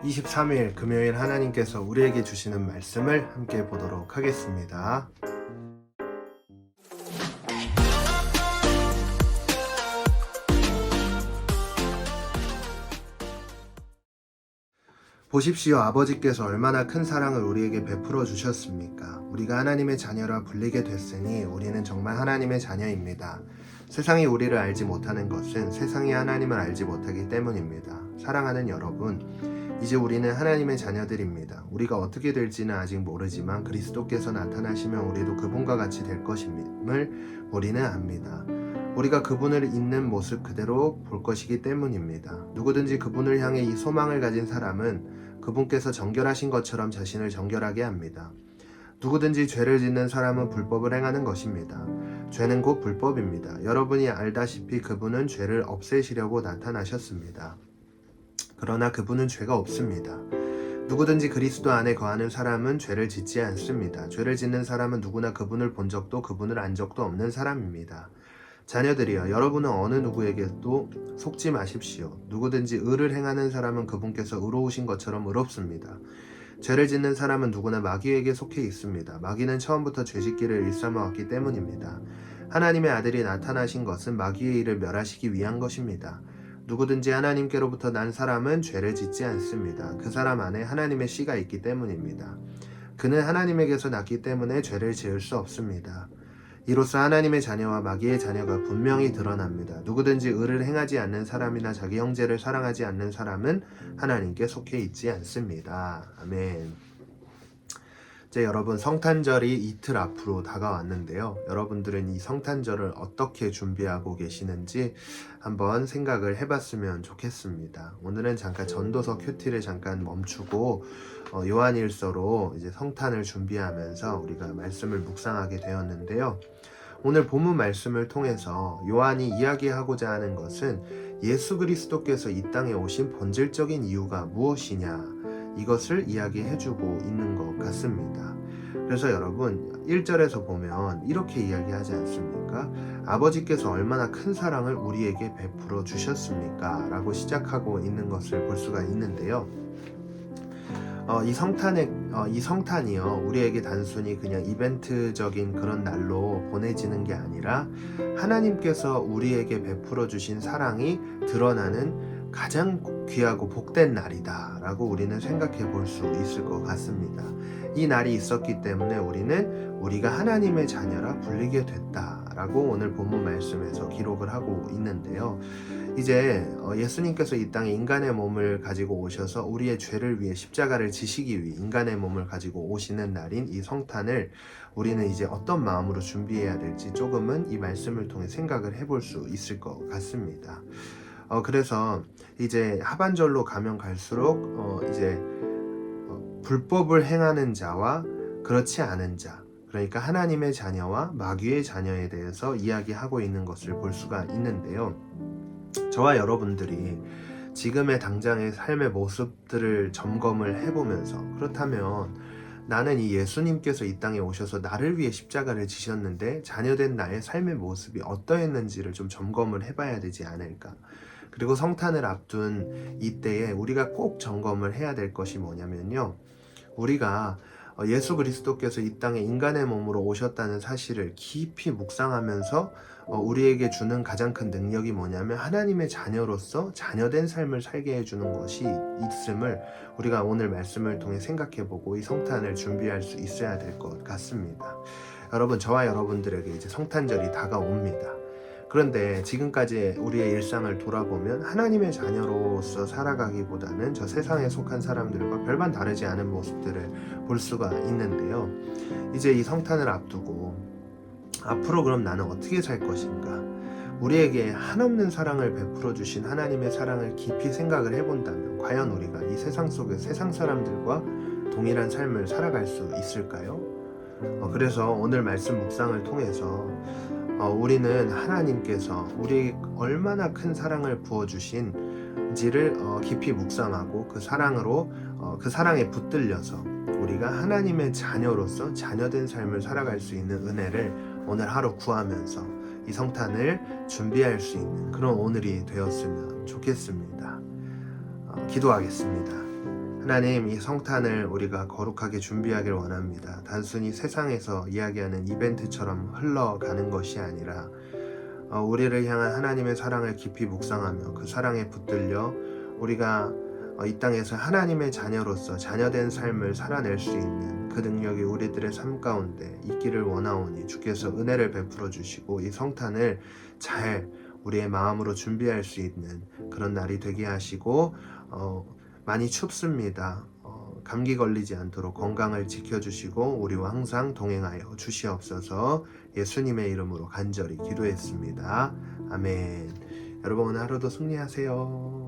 23일 금요일 하나님께서 우리에게 주시는 말씀을 함께 보도록 하겠습니다. 보십시오. 아버지께서 얼마나 큰 사랑을 우리에게 베풀어 주셨습니까? 우리가 하나님의 자녀라 불리게 됐으니 우리는 정말 하나님의 자녀입니다. 세상이 우리를 알지 못하는 것은 세상이 하나님을 알지 못하기 때문입니다. 사랑하는 여러분, 이제 우리는 하나님의 자녀들입니다. 우리가 어떻게 될지는 아직 모르지만 그리스도께서 나타나시면 우리도 그분과 같이 될 것임을 우리는 압니다. 우리가 그분을 있는 모습 그대로 볼 것이기 때문입니다. 누구든지 그분을 향해 이 소망을 가진 사람은 그분께서 정결하신 것처럼 자신을 정결하게 합니다. 누구든지 죄를 짓는 사람은 불법을 행하는 것입니다. 죄는 곧 불법입니다. 여러분이 알다시피 그분은 죄를 없애시려고 나타나셨습니다. 그러나 그분은 죄가 없습니다. 누구든지 그리스도 안에 거하는 사람은 죄를 짓지 않습니다. 죄를 짓는 사람은 누구나 그분을 본 적도 그분을 안 적도 없는 사람입니다. 자녀들이여, 여러분은 어느 누구에게도 속지 마십시오. 누구든지 의를 행하는 사람은 그분께서 의로우신 것처럼 의롭습니다. 죄를 짓는 사람은 누구나 마귀에게 속해 있습니다. 마귀는 처음부터 죄짓기를 일삼아왔기 때문입니다. 하나님의 아들이 나타나신 것은 마귀의 일을 멸하시기 위한 것입니다. 누구든지 하나님께로부터 난 사람은 죄를 짓지 않습니다. 그 사람 안에 하나님의 씨가 있기 때문입니다. 그는 하나님에게서 났기 때문에 죄를 지을 수 없습니다. 이로써 하나님의 자녀와 마귀의 자녀가 분명히 드러납니다. 누구든지 의를 행하지 않는 사람이나 자기 형제를 사랑하지 않는 사람은 하나님께 속해 있지 않습니다. 아멘. 이제 여러분, 성탄절이 이틀 앞으로 다가왔는데요. 여러분들은 이 성탄절을 어떻게 준비하고 계시는지 한번 생각을 해봤으면 좋겠습니다. 오늘은 잠깐 전도서 큐티를 잠깐 멈추고 요한일서로 이제 성탄을 준비하면서 우리가 말씀을 묵상하게 되었는데요. 오늘 본문 말씀을 통해서 요한이 이야기하고자 하는 것은 예수 그리스도께서 이 땅에 오신 본질적인 이유가 무엇이냐, 이것을 이야기해주고 있는 것 같습니다. 그래서 여러분, 1절에서 보면 이렇게 이야기하지 않습니까? 아버지께서 얼마나 큰 사랑을 우리에게 베풀어 주셨습니까? 라고 시작하고 있는 것을 볼 수가 있는데요. 이 성탄이요, 우리에게 단순히 그냥 이벤트적인 그런 날로 보내지는 게 아니라 하나님께서 우리에게 베풀어 주신 사랑이 드러나는 가장 귀하고 복된 날이다 라고 우리는 생각해 볼 수 있을 것 같습니다. 이 날이 있었기 때문에 우리가 하나님의 자녀라 불리게 됐다 라고 오늘 본문 말씀에서 기록을 하고 있는데요. 이제 예수님께서 이 땅에 인간의 몸을 가지고 오셔서 우리의 죄를 위해 십자가를 지시기 위해 인간의 몸을 가지고 오시는 날인 이 성탄을 우리는 이제 어떤 마음으로 준비해야 될지 조금은 이 말씀을 통해 생각을 해볼 수 있을 것 같습니다. 그래서 이제 하반절로 가면 갈수록 불법을 행하는 자와 그렇지 않은 자, 그러니까 하나님의 자녀와 마귀의 자녀에 대해서 이야기하고 있는 것을 볼 수가 있는데요. 저와 여러분들이 지금의 당장의 삶의 모습들을 점검을 해보면서, 그렇다면 나는 이 예수님께서 이 땅에 오셔서 나를 위해 십자가를 지셨는데 자녀된 나의 삶의 모습이 어떠했는지를 좀 점검을 해봐야 되지 않을까. 그리고 성탄을 앞둔 이때에 우리가 꼭 점검을 해야 될 것이 뭐냐면요, 우리가 예수 그리스도께서 이 땅에 인간의 몸으로 오셨다는 사실을 깊이 묵상하면서 우리에게 주는 가장 큰 능력이 뭐냐면 하나님의 자녀로서 자녀된 삶을 살게 해주는 것이 있음을 우리가 오늘 말씀을 통해 생각해보고 이 성탄을 준비할 수 있어야 될 것 같습니다. 여러분, 저와 여러분들에게 이제 성탄절이 다가옵니다. 그런데 지금까지 우리의 일상을 돌아보면 하나님의 자녀로서 살아가기보다는 저 세상에 속한 사람들과 별반 다르지 않은 모습들을 볼 수가 있는데요. 이제 이 성탄을 앞두고 앞으로 그럼 나는 어떻게 살 것인가? 우리에게 한없는 사랑을 베풀어 주신 하나님의 사랑을 깊이 생각을 해본다면 과연 우리가 이 세상 속에 세상 사람들과 동일한 삶을 살아갈 수 있을까요? 그래서 오늘 말씀 묵상을 통해서 우리는 하나님께서 우리에게 얼마나 큰 사랑을 부어주신지를 깊이 묵상하고 그 사랑에 붙들려서 우리가 하나님의 자녀로서 자녀된 삶을 살아갈 수 있는 은혜를 오늘 하루 구하면서 이 성탄을 준비할 수 있는 그런 오늘이 되었으면 좋겠습니다. 기도하겠습니다. 하나님, 이 성탄을 우리가 거룩하게 준비하길 원합니다. 단순히 세상에서 이야기하는 이벤트처럼 흘러가는 것이 아니라 우리를 향한 하나님의 사랑을 깊이 묵상하며 그 사랑에 붙들려 우리가 이 땅에서 하나님의 자녀로서 자녀된 삶을 살아낼 수 있는 그 능력이 우리들의 삶 가운데 있기를 원하오니 주께서 은혜를 베풀어 주시고 이 성탄을 잘 우리의 마음으로 준비할 수 있는 그런 날이 되게 하시고 많이 춥습니다. 감기 걸리지 않도록 건강을 지켜주시고 우리와 항상 동행하여 주시옵소서. 예수님의 이름으로 간절히 기도했습니다. 아멘. 여러분 오늘 하루도 승리하세요.